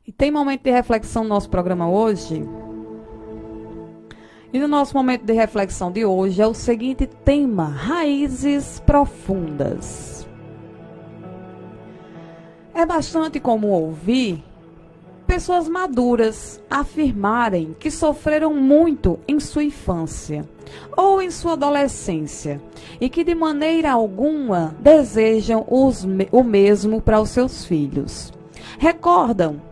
E tem momento de reflexão no nosso programa hoje. E no nosso momento de reflexão de hoje é o seguinte tema: raízes profundas. É bastante comum ouvir pessoas maduras afirmarem que sofreram muito em sua infância ou em sua adolescência e que de maneira alguma desejam o mesmo para os seus filhos. Recordam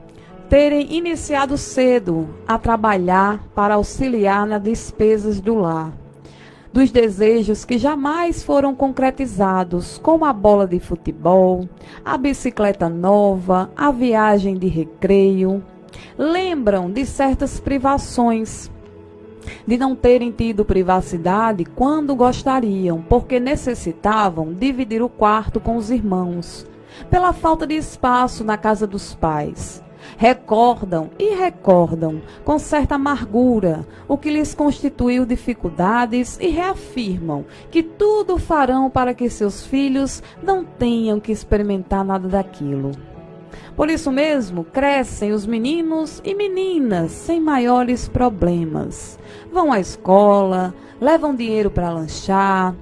terem iniciado cedo a trabalhar para auxiliar nas despesas do lar, dos desejos que jamais foram concretizados, como a bola de futebol, a bicicleta nova, a viagem de recreio. Lembram de certas privações, de não terem tido privacidade quando gostariam, porque necessitavam dividir o quarto com os irmãos, pela falta de espaço na casa dos pais. Recordam com certa amargura o que lhes constituiu dificuldades e reafirmam que tudo farão para que seus filhos não tenham que experimentar nada daquilo. Por isso mesmo, crescem os meninos e meninas sem maiores problemas. Vão à escola, levam dinheiro para lanchar,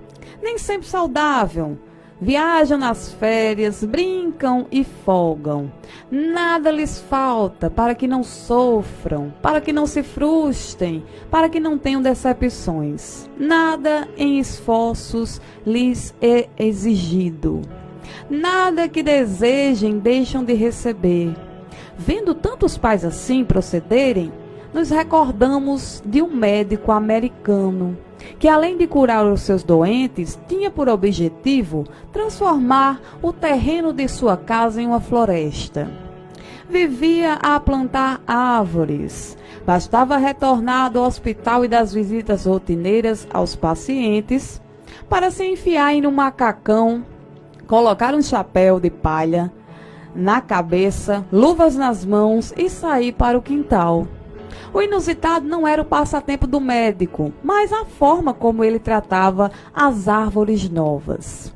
nem sempre saudável. Viajam nas férias, brincam e folgam. Nada lhes falta para que não sofram, para que não se frustrem, para que não tenham decepções. Nada em esforços lhes é exigido. Nada que desejem deixam de receber. Vendo tantos pais assim procederem, nos recordamos de um médico americano que, além de curar os seus doentes, tinha por objetivo transformar o terreno de sua casa em uma floresta. Vivia a plantar árvores. Bastava retornar do hospital e das visitas rotineiras aos pacientes para se enfiar em um macacão, colocar um chapéu de palha na cabeça, luvas nas mãos e sair para o quintal. O inusitado não era o passatempo do médico, mas a forma como ele tratava as árvores novas.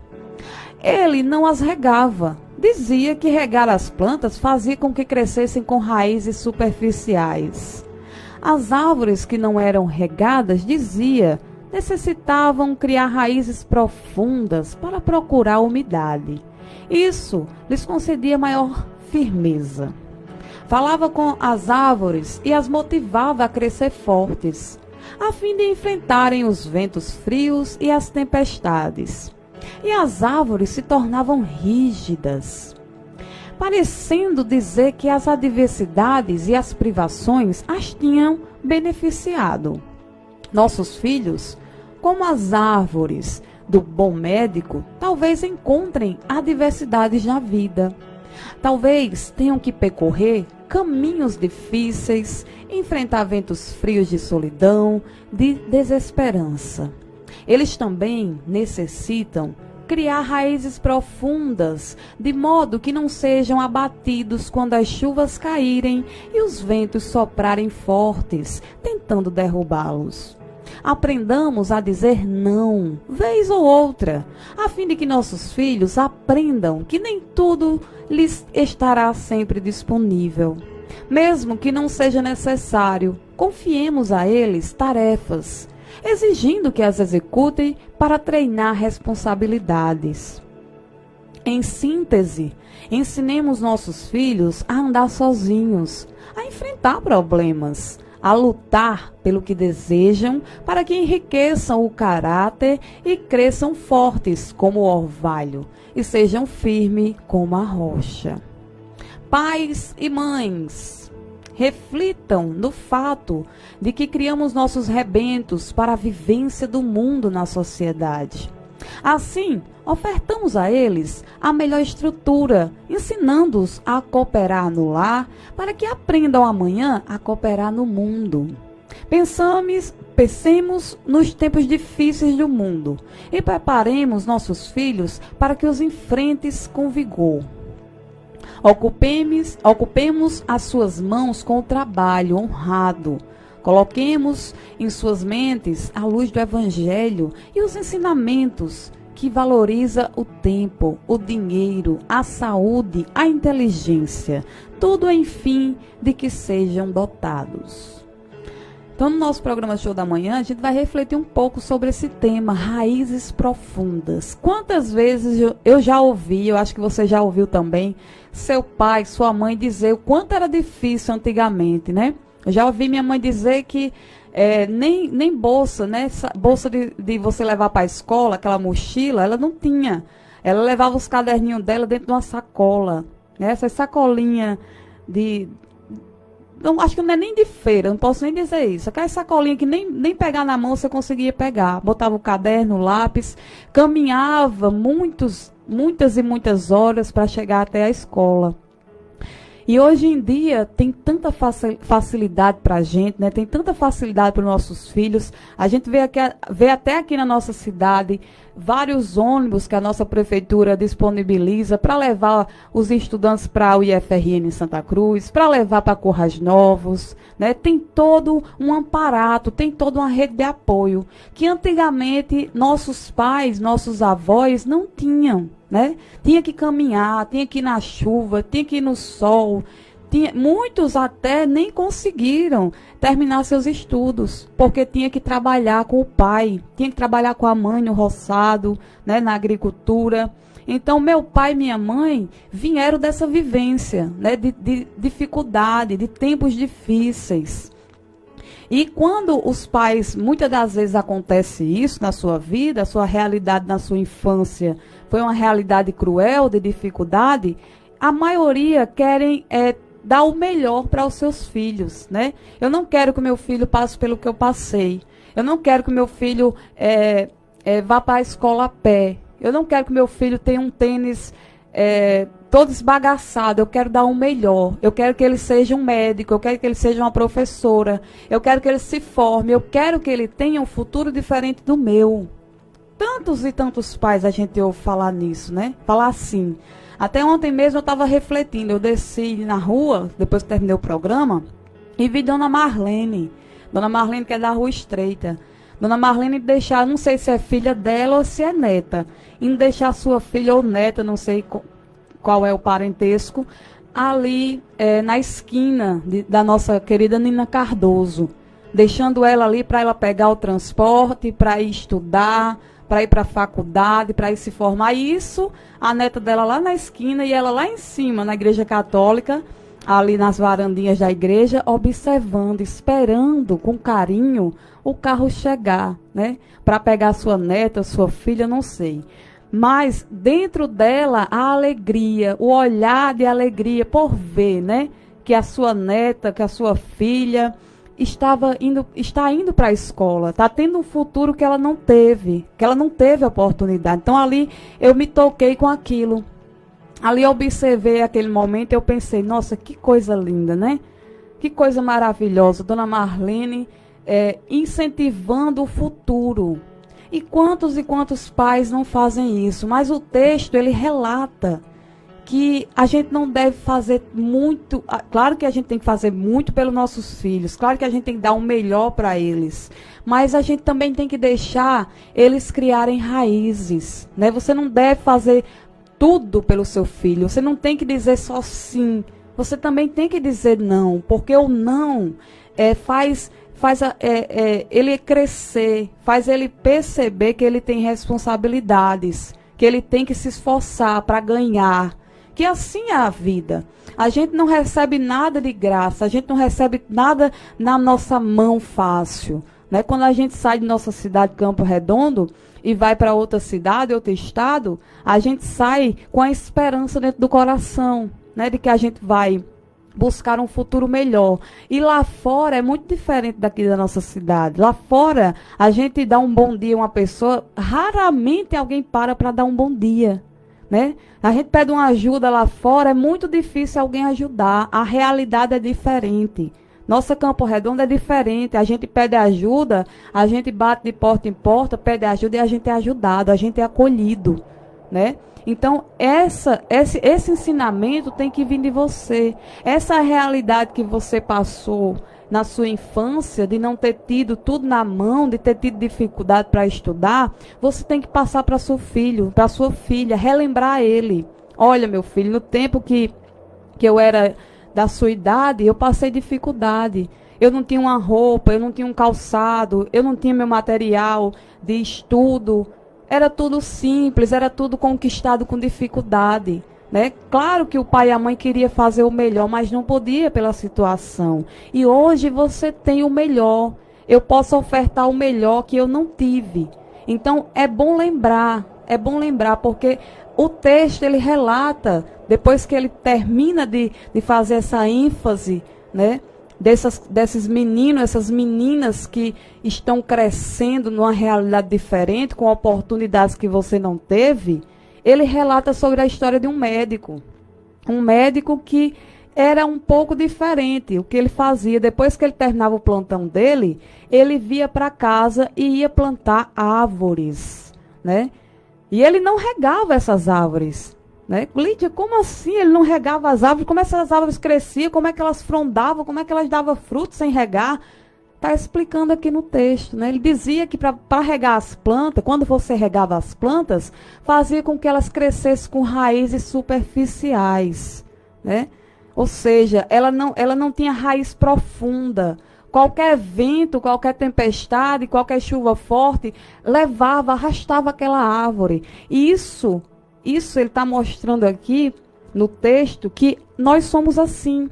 Ele não as regava. Dizia que regar as plantas fazia com que crescessem com raízes superficiais. As árvores que não eram regadas, dizia, necessitavam criar raízes profundas para procurar umidade. Isso lhes concedia maior firmeza. Falava com as árvores e as motivava a crescer fortes, a fim de enfrentarem os ventos frios e as tempestades. E as árvores se tornavam rígidas, parecendo dizer que as adversidades e as privações as tinham beneficiado. Nossos filhos, como as árvores do bom médico, talvez encontrem adversidades na vida. Talvez tenham que percorrer caminhos difíceis, enfrentar ventos frios de solidão, de desesperança. Eles também necessitam criar raízes profundas, de modo que não sejam abatidos quando as chuvas caírem e os ventos soprarem fortes, tentando derrubá-los. Aprendamos a dizer não, vez ou outra, a fim de que nossos filhos aprendam que nem tudo lhes estará sempre disponível. Mesmo que não seja necessário, confiemos a eles tarefas, exigindo que as executem para treinar responsabilidades. Em síntese, ensinemos nossos filhos a andar sozinhos, a enfrentar problemas, a lutar pelo que desejam para que enriqueçam o caráter e cresçam fortes como o orvalho e sejam firmes como a rocha. Pais e mães, reflitam no fato de que criamos nossos rebentos para a vivência do mundo na sociedade. Assim, ofertamos a eles a melhor estrutura, ensinando-os a cooperar no lar, para que aprendam amanhã a cooperar no mundo. Pensemos nos tempos difíceis do mundo e preparemos nossos filhos para que os enfrentes com vigor. Ocupemos as suas mãos com o trabalho honrado. Coloquemos em suas mentes a luz do Evangelho e os ensinamentos que valoriza o tempo, o dinheiro, a saúde, a inteligência, tudo em fim de que sejam dotados. Então, no nosso programa Show da Manhã, a gente vai refletir um pouco sobre esse tema, raízes profundas. Quantas vezes eu já ouvi, eu acho que você já ouviu também, seu pai, sua mãe dizer o quanto era difícil antigamente, né? Eu já ouvi minha mãe dizer que nem bolsa, né? Bolsa de você levar para a escola, aquela mochila, ela não tinha. Ela levava os caderninhos dela dentro de uma sacola, né? Essa sacolinha não, acho que não é nem de feira, não posso nem dizer isso. Aquela sacolinha que nem pegar na mão você conseguia pegar. Botava o caderno, o lápis, caminhava muitas e muitas horas para chegar até a escola. E hoje em dia tem tanta facilidade para a gente, né? Tem tanta facilidade para os nossos filhos. A gente vê até aqui na nossa cidade vários ônibus que a nossa prefeitura disponibiliza para levar os estudantes para o IFRN em Santa Cruz, para levar para Currais Novos, né? Tem todo um aparato, tem toda uma rede de apoio que antigamente nossos pais, nossos avós não tinham. Né? Tinha que caminhar, tinha que ir na chuva, tinha que ir no sol. Muitos até nem conseguiram terminar seus estudos, porque tinha que trabalhar com o pai, tinha que trabalhar com a mãe no roçado, né, na agricultura. Então, meu pai e minha mãe vieram dessa vivência, né, de dificuldade, de tempos difíceis. E quando os pais, muitas das vezes acontece isso na sua vida, a sua realidade na sua infância foi uma realidade cruel, de dificuldade, a maioria querem dar o melhor para os seus filhos, né? Eu não quero que o meu filho passe pelo que eu passei. Eu não quero que o meu filho vá para a escola a pé. Eu não quero que o meu filho tenha um tênis todo esbagaçado. Eu quero dar o melhor. Eu quero que ele seja um médico. Eu quero que ele seja uma professora. Eu quero que ele se forme. Eu quero que ele tenha um futuro diferente do meu. Tantos e tantos pais a gente ouve falar nisso, né? Falar assim. Até ontem mesmo eu estava refletindo. Eu desci na rua, depois que terminei o programa, e vi Dona Marlene. Dona Marlene, que é da Rua Estreita. Dona Marlene deixar, não sei se é filha dela ou se é neta, em deixar sua filha ou neta, não sei qual é o parentesco, ali na esquina da nossa querida Nina Cardoso. Deixando ela ali para ela pegar o transporte, para ir estudar, para ir para a faculdade, para ir se formar. E isso, a neta dela lá na esquina e ela lá em cima, na igreja católica, ali nas varandinhas da igreja, observando, esperando com carinho o carro chegar, né? Para pegar sua neta, sua filha, não sei. Mas dentro dela a alegria, o olhar de alegria por ver, né? Que a sua neta, que a sua filha está indo para a escola, está tendo um futuro que ela não teve oportunidade. Então ali eu me toquei com aquilo. Ali eu observei aquele momento e eu pensei, nossa, que coisa linda, né? Que coisa maravilhosa. Dona Marlene incentivando o futuro. E quantos pais não fazem isso? Mas o texto, ele relata que a gente não deve fazer muito. Claro que a gente tem que fazer muito pelos nossos filhos. Claro que a gente tem que dar o melhor para eles. Mas a gente também tem que deixar eles criarem raízes, né? Você não deve fazer tudo pelo seu filho. Você não tem que dizer só sim. Você também tem que dizer não. Porque o não faz ele crescer, faz ele perceber que ele tem responsabilidades, que ele tem que se esforçar para ganhar. Que assim é a vida. A gente não recebe nada de graça, a gente não recebe nada na nossa mão fácil, né? Quando a gente sai de nossa cidade, Campo Redondo, e vai para outra cidade, outro estado, a gente sai com a esperança dentro do coração, né? De que a gente vai buscar um futuro melhor. E lá fora é muito diferente daqui da nossa cidade. Lá fora, a gente dá um bom dia a uma pessoa, raramente alguém para dar um bom dia, né? A gente pede uma ajuda lá fora, é muito difícil alguém ajudar. A realidade é diferente. Nossa Campo Redondo é diferente. A gente pede ajuda, a gente bate de porta em porta, pede ajuda e a gente é ajudado, a gente é acolhido, né? Então, esse ensinamento tem que vir de você. Essa realidade que você passou, na sua infância, de não ter tido tudo na mão, de ter tido dificuldade para estudar, você tem que passar para seu filho, para sua filha, relembrar ele. Olha, meu filho, no tempo que eu era da sua idade, eu passei dificuldade. Eu não tinha uma roupa, eu não tinha um calçado, eu não tinha meu material de estudo. Era tudo simples, era tudo conquistado com dificuldade. Né? Claro que o pai e a mãe queriam fazer o melhor, mas não podia pela situação. E hoje você tem o melhor. Eu posso ofertar o melhor que eu não tive. Então é bom lembrar, porque o texto ele relata, depois que ele termina de fazer essa ênfase, né? Desses meninos, essas meninas que estão crescendo numa realidade diferente, com oportunidades que você não teve, ele relata sobre a história de um médico que era um pouco diferente. O que ele fazia, depois que ele terminava o plantão dele, ele via para casa e ia plantar árvores, né? E ele não regava essas árvores. Né? Lídia, como assim ele não regava as árvores? Como essas árvores cresciam? Como é que elas frondavam? Como é que elas davam frutos sem regar? Está explicando aqui no texto. Né? Ele dizia que para regar as plantas, quando você regava as plantas, fazia com que elas crescessem com raízes superficiais. Né? Ou seja, ela não tinha raiz profunda. Qualquer vento, qualquer tempestade, qualquer chuva forte, arrastava aquela árvore. E isso ele está mostrando aqui no texto que nós somos assim.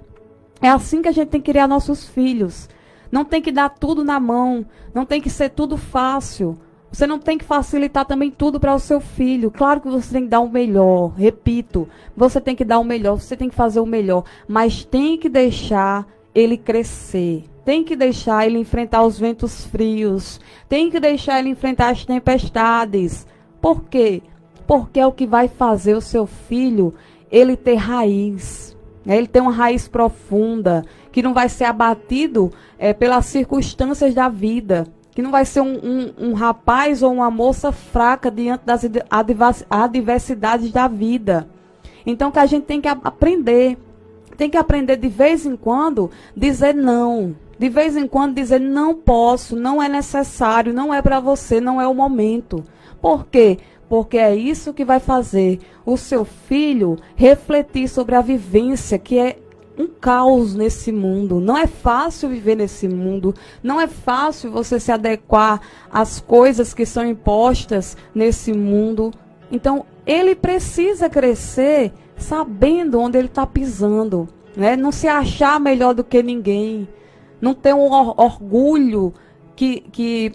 É assim que a gente tem que criar nossos filhos. Não tem que dar tudo na mão. Não tem que ser tudo fácil. Você não tem que facilitar também tudo para o seu filho. Claro que você tem que dar o melhor. Repito, você tem que dar o melhor. Você tem que fazer o melhor. Mas tem que deixar ele crescer. Tem que deixar ele enfrentar os ventos frios. Tem que deixar ele enfrentar as tempestades. Por quê? Porque é o que vai fazer o seu filho ele ter raiz. Ele tem uma raiz profunda, que não vai ser abatido pelas circunstâncias da vida. Que não vai ser um rapaz ou uma moça fraca diante das adversidades da vida. Então, que a gente tem que aprender. Tem que aprender de vez em quando dizer não. De vez em quando dizer não posso, não é necessário, não é para você, não é o momento. Por quê? Porque é isso que vai fazer o seu filho refletir sobre a vivência, que é um caos nesse mundo. Não é fácil viver nesse mundo. Não é fácil você se adequar às coisas que são impostas nesse mundo. Então, ele precisa crescer sabendo onde ele está pisando. Né? Não se achar melhor do que ninguém. Não ter um orgulho que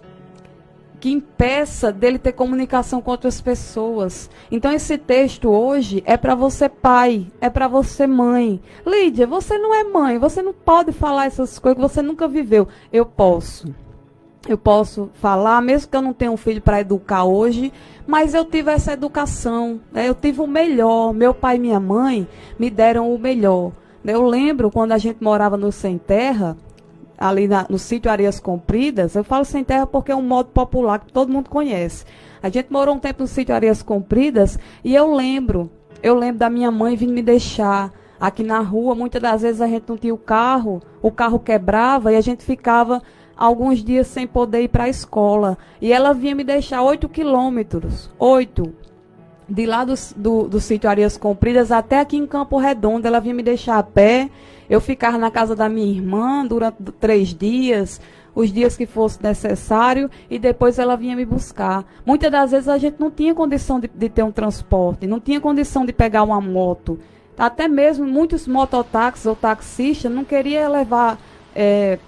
impeça dele ter comunicação com outras pessoas. Então esse texto hoje é para você pai, é para você mãe. Lídia, você não é mãe, você não pode falar essas coisas que você nunca viveu. Eu posso falar, mesmo que eu não tenha um filho para educar hoje, mas eu tive essa educação, né? Eu tive o melhor, meu pai e minha mãe me deram o melhor. Eu lembro quando a gente morava no Sem Terra, ali no sítio Areias Compridas. Eu falo Sem Terra porque é um modo popular que todo mundo conhece. A gente morou um tempo no sítio Areias Compridas e eu lembro da minha mãe vir me deixar aqui na rua. Muitas das vezes a gente não tinha o carro quebrava e a gente ficava alguns dias sem poder ir para a escola. E ela vinha me deixar 8 quilômetros, de lá do sítio Areias Compridas até aqui em Campo Redondo. Ela vinha me deixar a pé. Eu ficava na casa da minha irmã durante 3 dias, os dias que fosse necessário, e depois ela vinha me buscar. Muitas das vezes a gente não tinha condição de ter um transporte, não tinha condição de pegar uma moto. Até mesmo muitos mototáxis ou taxistas não queriam levar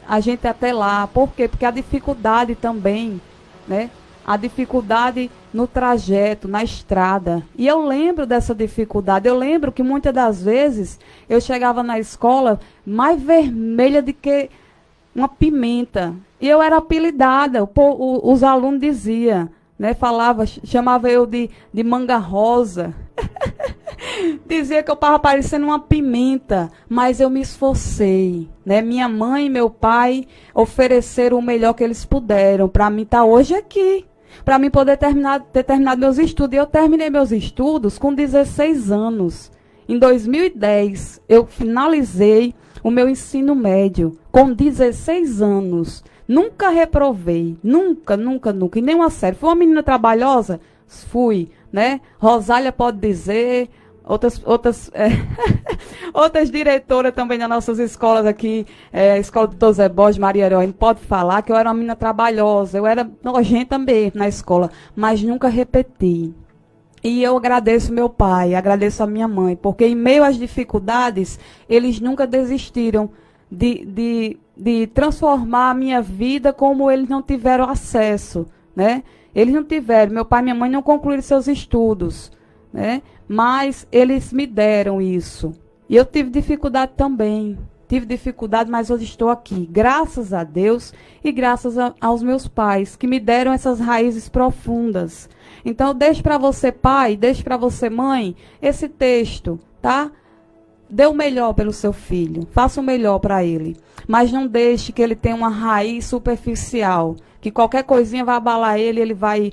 a gente até lá. Por quê? Porque a dificuldade também, né? A dificuldade no trajeto, na estrada. E eu lembro dessa dificuldade. Eu lembro que muitas das vezes eu chegava na escola mais vermelha do que uma pimenta. E eu era apelidada. Os alunos diziam, né, chamava eu de manga rosa. Dizia que eu estava parecendo uma pimenta, mas eu me esforcei. Né? Minha mãe e meu pai ofereceram o melhor que eles puderam para mim estar hoje aqui. Para mim poder ter terminado meus estudos. E eu terminei meus estudos com 16 anos. Em 2010, eu finalizei o meu ensino médio com 16 anos. Nunca reprovei, nunca. E nem uma série. Fui uma menina trabalhosa? Fui, né? Rosália pode dizer, outras diretoras também das nossas escolas aqui, a Escola do Dr. Zé Borges, Maria Heroína, pode falar que eu era uma menina trabalhosa, eu era nojenta mesmo na escola, mas nunca repeti. E eu agradeço meu pai, agradeço a minha mãe, porque em meio às dificuldades, eles nunca desistiram de transformar a minha vida como eles não tiveram acesso, né? Eles não tiveram, meu pai e minha mãe não concluíram seus estudos, né? Mas eles me deram isso. E eu tive dificuldade também. Tive dificuldade, mas hoje estou aqui. Graças a Deus e graças aos meus pais, que me deram essas raízes profundas. Então, eu deixo para você, pai, deixo para você, mãe, esse texto, tá? Dê o melhor pelo seu filho. Faça o melhor para ele. Mas não deixe que ele tenha uma raiz superficial. Que qualquer coisinha vai abalar ele, ele vai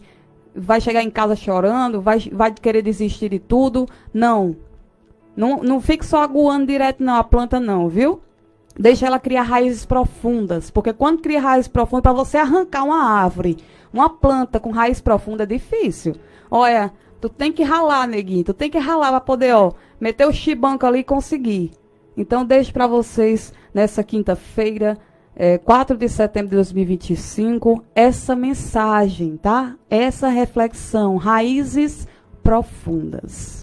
chegar em casa chorando, vai querer desistir de tudo. Não. Não fique só aguando direto, não, a planta não, viu? Deixa ela criar raízes profundas. Porque quando cria raízes profundas, para você arrancar uma árvore, uma planta com raiz profunda é difícil. Olha, tu tem que ralar, neguinho. Tu tem que ralar para poder, meter o chibanco ali e conseguir. Então, deixo para vocês, nessa quinta-feira, 4 de setembro de 2025, essa mensagem, tá? Essa reflexão, raízes profundas.